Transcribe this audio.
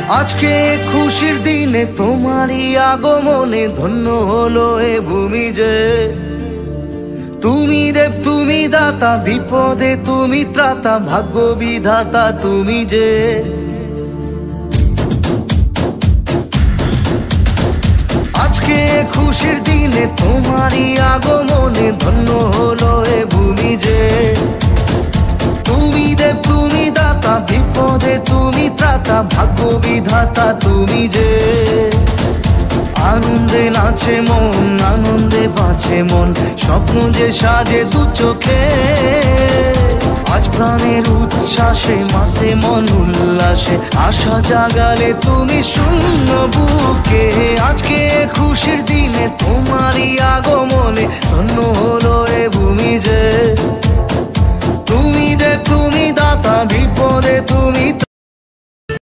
আজকে খুশির দিনে তোমারই আগমনে ধন্য হলো এ ভূমি যে। তুমি দেব তুমি দাতা, বিপদে তুমি ত্রাতা, ভাগ্য বিধাতা তুমি যে। আজকে খুশির দিনে তোমারই আগমনে ধন্য হলো এ ভূমি যে। তুমি দেব তুমি দাতা, বিপদে তুমি ত্রাতা, ভাগ্য বিধাতা তুমি যে। আনন্দে নাচে মন, আনন্দে বাঁচে মন, স্বপ্ন যে সাজে দু চোখে। আজ প্রাণের উচ্ছ্বাসে মাতে মন উল্লাসে, আশা জাগালে তুমি শূন্য বুকে। আজকে খুশির দিনে তোমারই আগমনে ধন্য হলো এ ভূমি।